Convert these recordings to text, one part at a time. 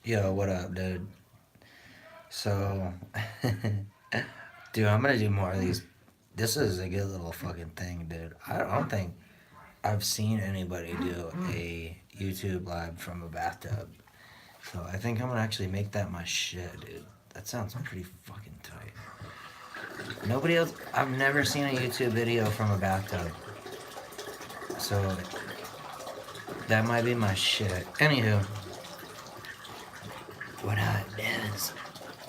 Yo, what up, dude? So, dude, I'm gonna do more of these. This is a good little fucking thing, dude. I don't think I've seen anybody do a YouTube live from a bathtub. So I think I'm gonna actually make that my shit, dude. That sounds pretty fucking tight. Nobody else. I've never seen a YouTube video from a bathtub. So that might be my shit. Anywho, what up, Dennis?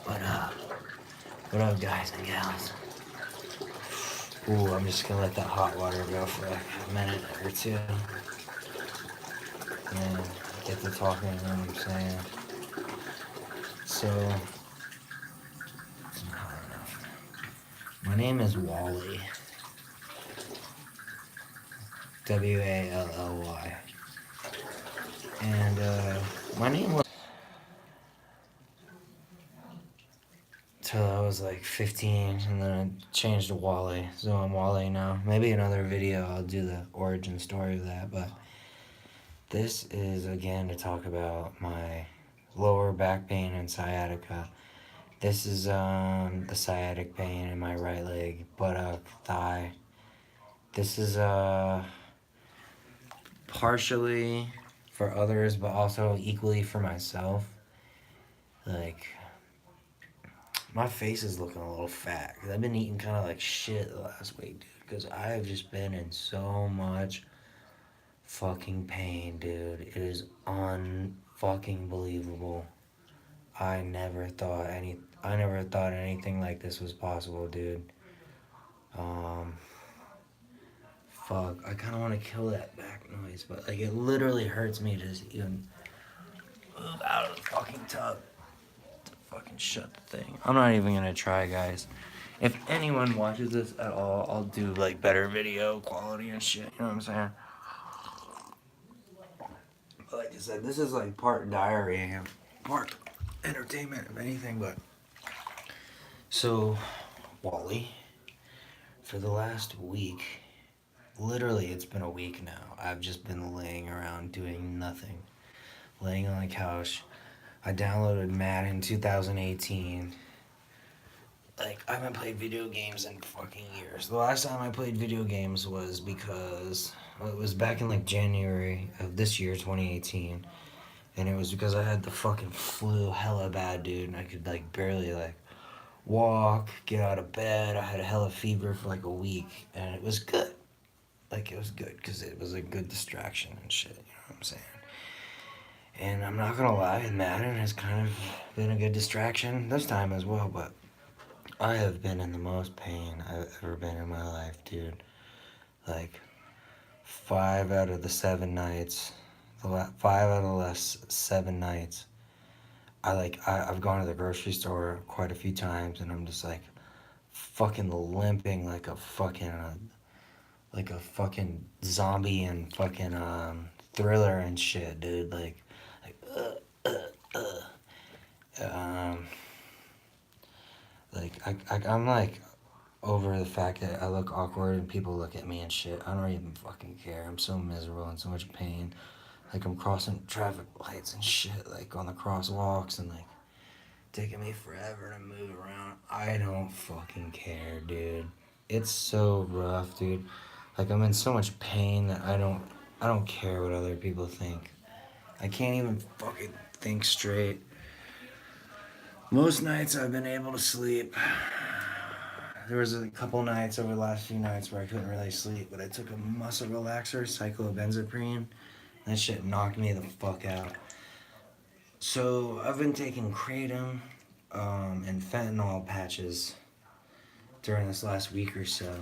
What up? What up, guys and gals? Ooh, I'm just gonna let that hot water go for a minute or two. And get to talking, you know what I'm saying? So, I don't know. My name is Wally. Wally. And, my name was till I was like 15, and then I changed to Wally. So I'm Wally now. Maybe another video I'll do the origin story of that, but this is again to talk about my lower back pain and sciatica. This is the sciatic pain in my right leg, buttock, thigh. This is partially for others, but also equally for myself. Like, my face is looking a little fat because I've been eating kind of like shit the last week, dude. Because I have just been in so much fucking pain, dude. It is unfucking believable. I never thought anything like this was possible, dude. Um, Fuck, I kind of want to kill that back noise, but like it literally hurts me to just even move out of the fucking tub to fucking shut the thing. I'm not even gonna try, guys. If anyone watches this at all, I'll do like better video quality and shit. You know what I'm saying? But like I said, this is like part diary and part entertainment, if anything. But so, Wally, for the last week, literally, it's been a week now. I've just been laying around doing nothing. Laying on the couch. I downloaded Madden 2018. Like, I haven't played video games in fucking years. The last time I played video games was because well, it was back in like January of this year, 2018. And it was because I had the fucking flu hella bad, dude. And I could like barely like walk, get out of bed. I had a hella fever for like a week. And it was good. Like, it was good because it was a good distraction and shit. You know what I'm saying? And I'm not gonna lie, Madden has kind of been a good distraction this time as well, but I have been in the most pain I've ever been in my life, dude. Like, 5 out of the 7 nights, 5 out of the last 7 nights, I've gone to the grocery store quite a few times, and I'm just like fucking limping like a fucking zombie and fucking Thriller and shit, dude. Like um, I'm like over the fact that I look awkward and people look at me and shit. I don't even fucking care. I'm so miserable and so much pain. Like, I'm crossing traffic lights and shit, like on the crosswalks, and like taking me forever to move around. I don't fucking care, dude. It's so rough, dude. Like, I'm in so much pain that I don't care what other people think. I can't even fucking think straight. Most nights I've been able to sleep. There was a couple nights over the last few nights where I couldn't really sleep, but I took a muscle relaxer, cyclobenzaprine. That shit knocked me the fuck out. So I've been taking kratom and fentanyl patches during this last week or so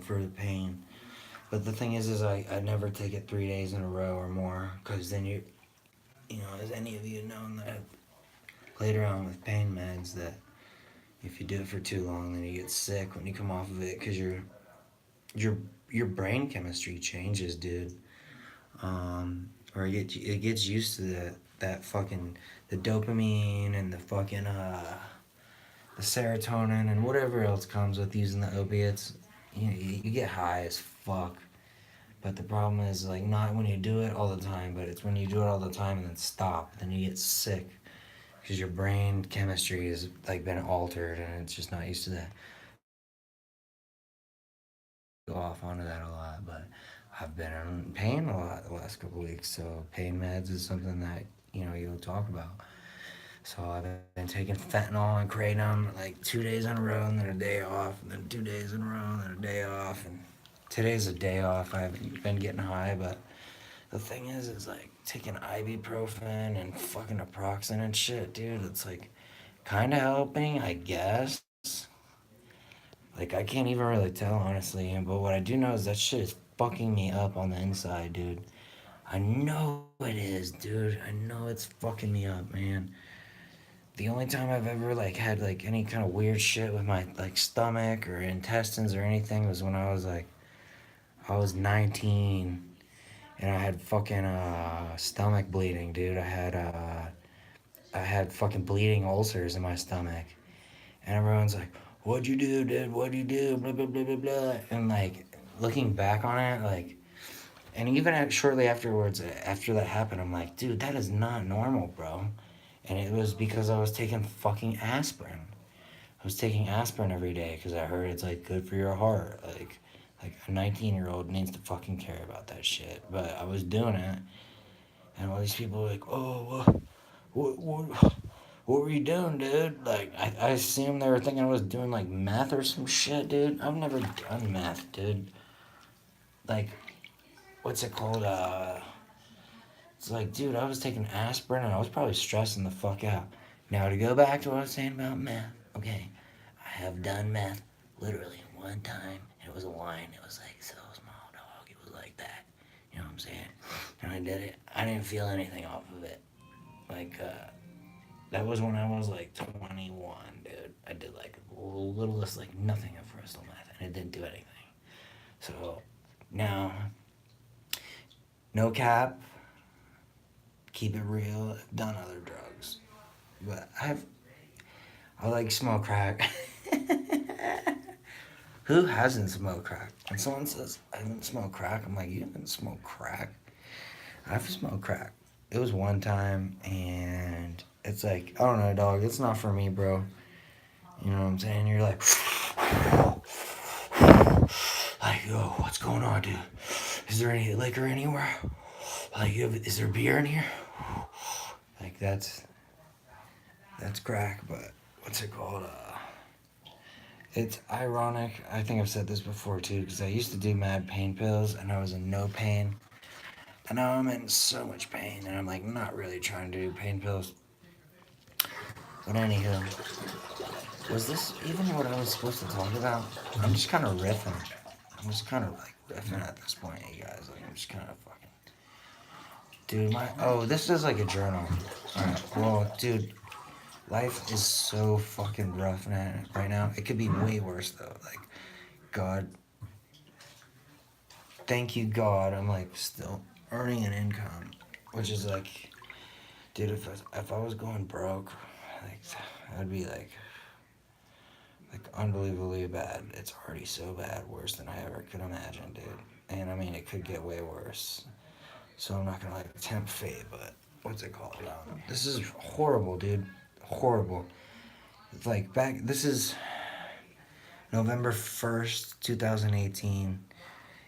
for the pain. But the thing is I never take it 3 days in a row or more, because then you know, as any of you know that have played around with pain meds, that if you do it for too long, then you get sick when you come off of it, because your your brain chemistry changes, dude. Or it gets used to that fucking the dopamine and the fucking the serotonin and whatever else comes with using the opiates. You know, you get high as fuck, But the problem is, like, not when you do it all the time, but it's when you do it all the time and then stop. Then you get sick because your brain chemistry has, like, been altered and it's just not used to that. Go off onto that a lot, but I've been in pain a lot the last couple weeks, so pain meds is something that, you'll talk about. So I've been taking fentanyl and kratom like 2 days in a row, and then a day off, and then 2 days in a row, and then a day off. And today's a day off. I haven't been getting high, but the thing is like taking ibuprofen and fucking naproxen and shit, dude. It's like kind of helping, I guess. Like I can't even really tell honestly, but what I do know is that shit is fucking me up on the inside, dude. I know it is, dude. I know it's fucking me up, man. The only time I've ever like had like any kind of weird shit with my like stomach or intestines or anything was when I was 19 and I had fucking stomach bleeding, dude. I had fucking bleeding ulcers in my stomach. And everyone's like, "What'd you do, dude? What'd you do?" Blah blah blah blah blah. And like looking back on it, like, and even shortly afterwards, after that happened, I'm like, dude, that is not normal, bro. And it was because I was taking fucking aspirin. I was taking aspirin every day because I heard it's like good for your heart. Like a 19-year-old needs to fucking care about that shit. But I was doing it, and all these people were like, "Oh, what were you doing, dude?" Like I assumed they were thinking I was doing like meth or some shit, dude. I've never done meth, dude. Like, what's it called? It's like, dude, I was taking aspirin and I was probably stressing the fuck out. Now to go back to what I was saying about meth, okay, I have done meth literally one time. It was a wine. It was like so small, dog. It was like that. You know what I'm saying? And I did it. I didn't feel anything off of it. Like, that was when I was like 21, dude. I did like littlest, like nothing of crystal meth, and it didn't do anything. So now, no cap, keep it real. I've done other drugs, but I like smoke crack. Who hasn't smoked crack? When someone says I haven't smoked crack, I'm like, you haven't smoked crack. I've smoked crack. It was one time, and it's like I don't know, dog. It's not for me, bro. You know what I'm saying? You're like, yo, what's going on, dude? Is there any liquor anywhere? Like, is there beer in here? Like that's crack, but what's it called? It's ironic. I think I've said this before too, because I used to do mad pain pills, and I was in no pain, and now I'm in so much pain, and I'm like not really trying to do pain pills. But anywho, was this even what I was supposed to talk about? I'm just kind of riffing. I'm just kind of like riffing at this point, you guys. Like I'm just kind of fucking. Dude, this is like a journal. Alright, well, dude, life is so fucking rough right now. It could be way worse though. Like, God, thank you, God, I'm like still earning an income, which is like, dude, if I was going broke, like, that'd be like unbelievably bad. It's already so bad, worse than I ever could imagine, dude. And I mean, it could get way worse. So I'm not gonna like tempt fate, but what's it called? This is horrible, dude. Horrible. It's like this is November 1st, 2018,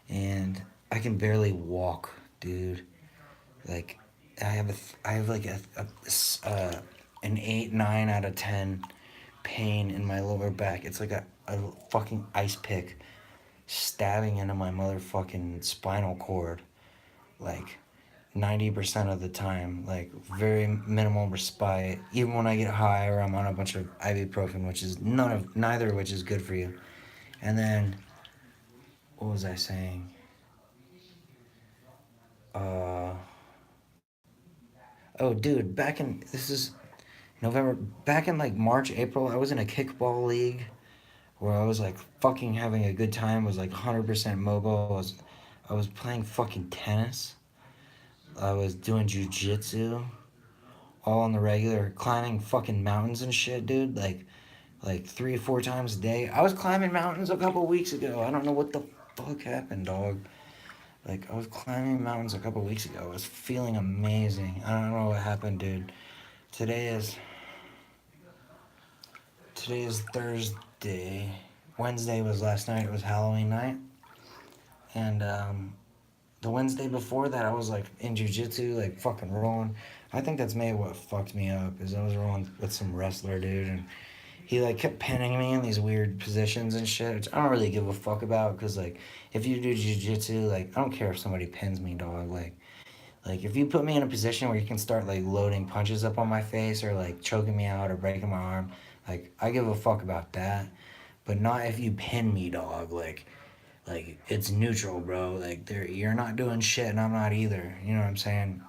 and I can barely walk, dude. Like, I have like an 8, 9 out of 10 pain in my lower back. It's like a fucking ice pick stabbing into my motherfucking spinal cord. Like, 90% of the time, like very minimal respite. Even when I get high or I'm on a bunch of ibuprofen, which is neither of which is good for you. And then, what was I saying? Uh, oh, dude, this is November, back in like March, April, I was in a kickball league where I was like fucking having a good time. Was like 100% mobile. I was playing fucking tennis. I was doing jujitsu. All on the regular, climbing fucking mountains and shit, dude. Like 3 or 4 times a day. I was climbing mountains a couple weeks ago. I don't know what the fuck happened, dog. Like, I was climbing mountains a couple weeks ago. I was feeling amazing. I don't know what happened, dude. Today is Thursday. Wednesday was last night. It was Halloween night. And the Wednesday before that, I was like in jujitsu, like fucking rolling. I think that's maybe what fucked me up, is I was rolling with some wrestler dude, and he like kept pinning me in these weird positions and shit, which I don't really give a fuck about, because like if you do jujitsu, like I don't care if somebody pins me, dog. Like if you put me in a position where you can start like loading punches up on my face, or like choking me out or breaking my arm, like I give a fuck about that. But not if you pin me, dog. Like it's neutral, bro. Like you're not doing shit and I'm not either. You know what I'm saying?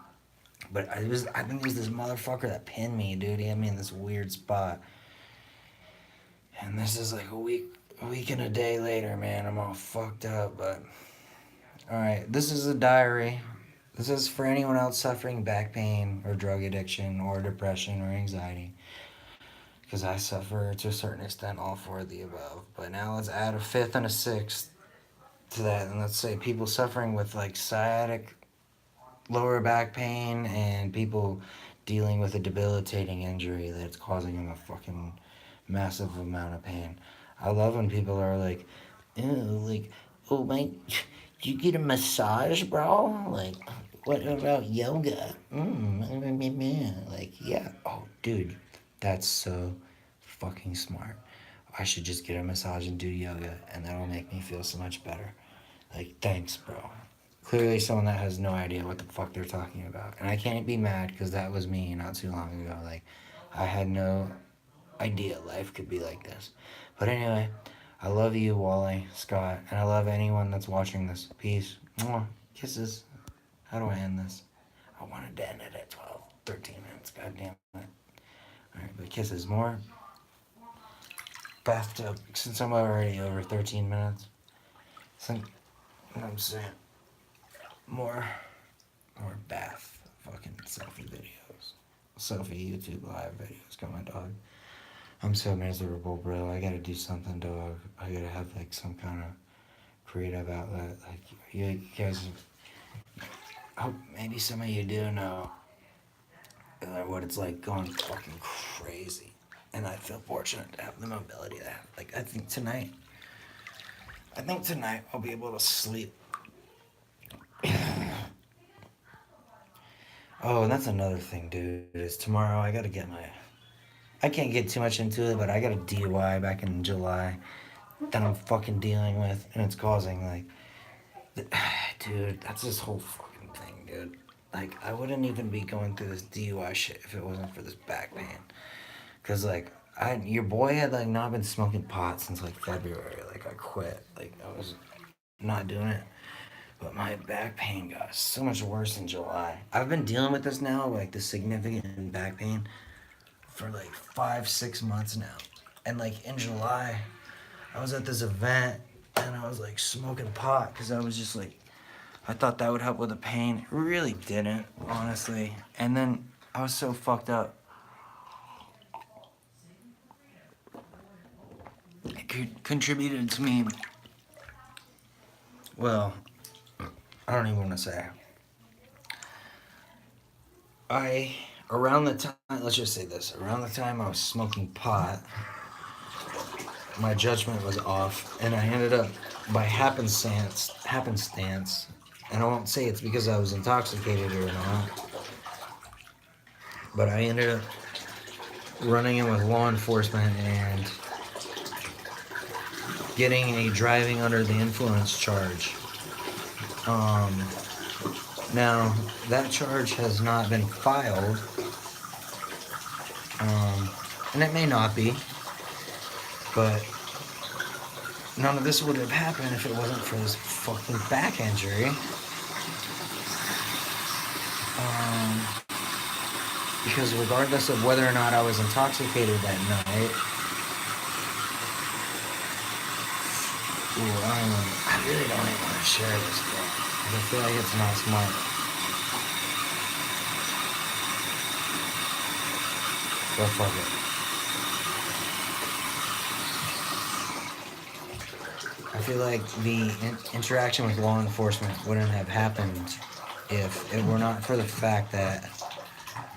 But I think it was this motherfucker that pinned me, dude. He had me in this weird spot. And this is like a week and a day later, man. I'm all fucked up, but all right. This is a diary. This is for anyone else suffering back pain or drug addiction or depression or anxiety. Because I suffer to a certain extent all four of the above. But now let's add a fifth and a sixth to that, and let's say people suffering with like sciatic lower back pain, and people dealing with a debilitating injury that's causing them a fucking massive amount of pain. I love when people are like, ew, like, oh my, you get a massage, bro? Like, what about yoga? Like, yeah. Oh, dude, that's so fucking smart. I should just get a massage and do yoga, and that'll make me feel so much better. Like, thanks, bro. Clearly someone that has no idea what the fuck they're talking about. And I can't be mad, because that was me not too long ago. Like, I had no idea life could be like this. But anyway, I love you, Wally, Scott, and I love anyone that's watching this. Peace. Mwah. Kisses. How do I end this? I wanted to end it at 12, 13 minutes. God damn it. Alright, but kisses. More bathtub, since I'm already over 13 minutes. You know what I'm saying? More bath fucking selfie videos. Selfie YouTube live videos. Got my dog. I'm so miserable, bro. I gotta do something, dog. I gotta have like some kind of creative outlet. Like, you guys, I hope maybe some of you do know what it's like going fucking crazy. And I feel fortunate to have the mobility to have. Like, I think tonight I'll be able to sleep. Oh, and that's another thing, dude, is tomorrow I gotta get I can't get too much into it, but I got a DUI back in July that I'm fucking dealing with, and it's causing, like, dude, that's this whole fucking thing, dude. Like, I wouldn't even be going through this DUI shit if it wasn't for this back pain. Cause, like, your boy had, like, not been smoking pot since, like, February. Like, I quit. Like, I was not doing it. But my back pain got so much worse in July. I've been dealing with this now, like the significant back pain, for like 5-6 months now. And like in July, I was at this event and I was like smoking pot, because I was just like, I thought that would help with the pain. It really didn't, honestly. And then I was so fucked up. It contributed to me, well, I don't even want to say. Around the time, let's just say this, around the time I was smoking pot, my judgment was off, and I ended up, by happenstance, and I won't say it's because I was intoxicated or not, but I ended up running in with law enforcement and getting a driving under the influence charge. Now, that charge has not been filed, and it may not be, but none of this would have happened if it wasn't for this fucking back injury. Because regardless of whether or not I was intoxicated that night, I really don't even want to share this, bro. I feel like it's not smart. But fuck it. I feel like the interaction with law enforcement wouldn't have happened if it were not for the fact that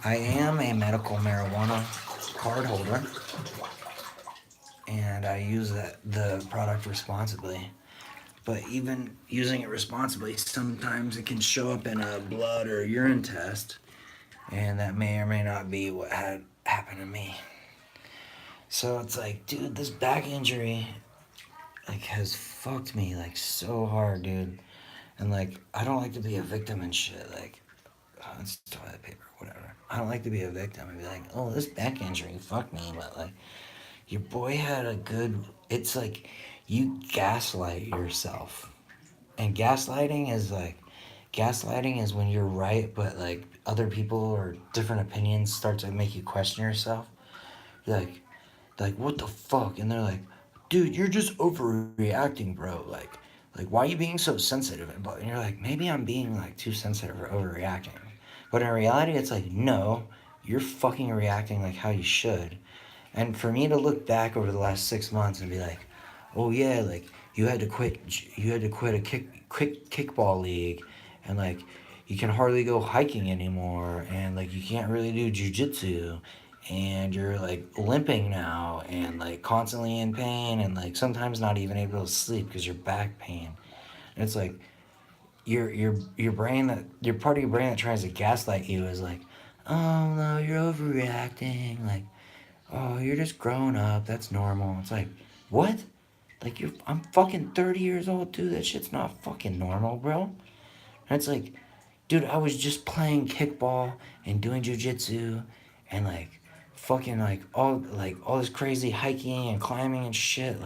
I am a medical marijuana card holder and I use the product responsibly. But even using it responsibly, sometimes it can show up in a blood or urine test, and that may or may not be what had happened to me. So it's like, dude, this back injury like has fucked me like so hard, dude. And like, I don't like to be a victim and shit. Like, oh, it's toilet paper, whatever. I don't like to be a victim and be like, oh, this back injury fucked me. But like, your boy had a good. It's like you gaslight yourself, and gaslighting is when you're right, but like other people or different opinions start to make you question yourself. You're like what the fuck, and they're like, dude, you're just overreacting, bro. Like why are you being so sensitive? And you're like, maybe I'm being like too sensitive or overreacting, but in reality, it's like, no, you're fucking reacting like how you should. And for me to look back over the last 6 months and be like, oh yeah, like you had to quit a kickball league, and like you can hardly go hiking anymore, and like you can't really do jujitsu, and you're like limping now, and like constantly in pain, and like sometimes not even able to sleep because your back pain. And it's like your brain that your part of your brain that tries to gaslight you is like, oh no, you're overreacting, like, oh, you're just growing up. That's normal. It's like, what? Like I'm fucking 30 years old, dude. That shit's not fucking normal, bro. And it's like, dude, I was just playing kickball and doing jujitsu, and like, fucking like all this crazy hiking and climbing and shit.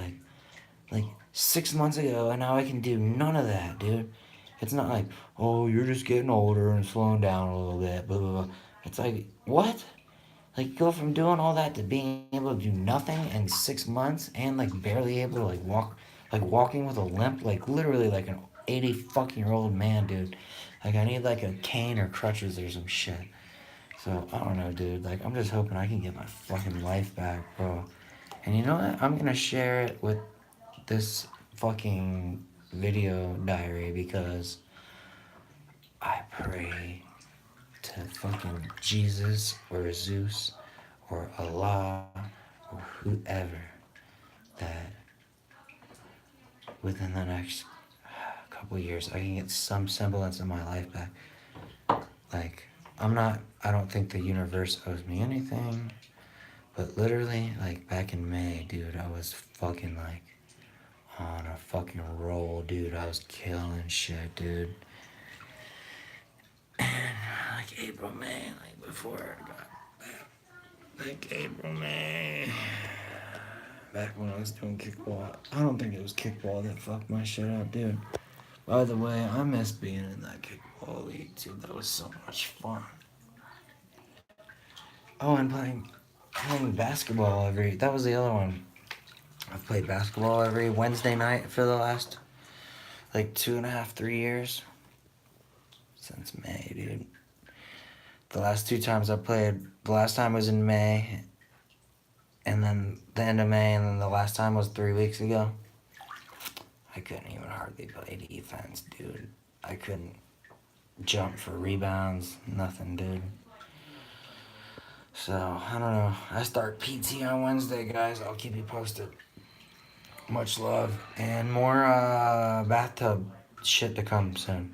Like 6 months ago, and now I can do none of that, dude. It's not like, oh, you're just getting older and slowing down a little bit. Blah blah blah. It's like, what? Like go from doing all that to being able to do nothing in 6 months and like barely able to like walk, like walking with a limp, like literally like an 80 fucking year old man, dude. Like I need like a cane or crutches or some shit. So I don't know, dude. Like I'm just hoping I can get my fucking life back, bro. And you know what? I'm gonna share it with this fucking video diary because I pray to fucking Jesus or Zeus or Allah or whoever that within the next couple years I can get some semblance of my life back. Like, I don't think the universe owes me anything, but literally, like, back in May, dude, I was fucking, like, on a fucking roll, dude. I was killing shit, dude. And, like, April, May, like, before I got like April, May. Back when I was doing kickball. I don't think it was kickball that fucked my shit up, dude. By the way, I miss being in that kickball league, too. That was so much fun. Oh, and playing basketball that was the other one. I've played basketball every Wednesday night for the last, like, 2.5, 3 years. Since May, dude. The last two times I played, the last time was in May, and then the end of May, and then the last time was 3 weeks ago. I couldn't even hardly play defense, dude. I couldn't jump for rebounds, nothing, dude. So, I don't know. I start PT on Wednesday, guys. I'll keep you posted. Much love. And more bathtub shit to come soon.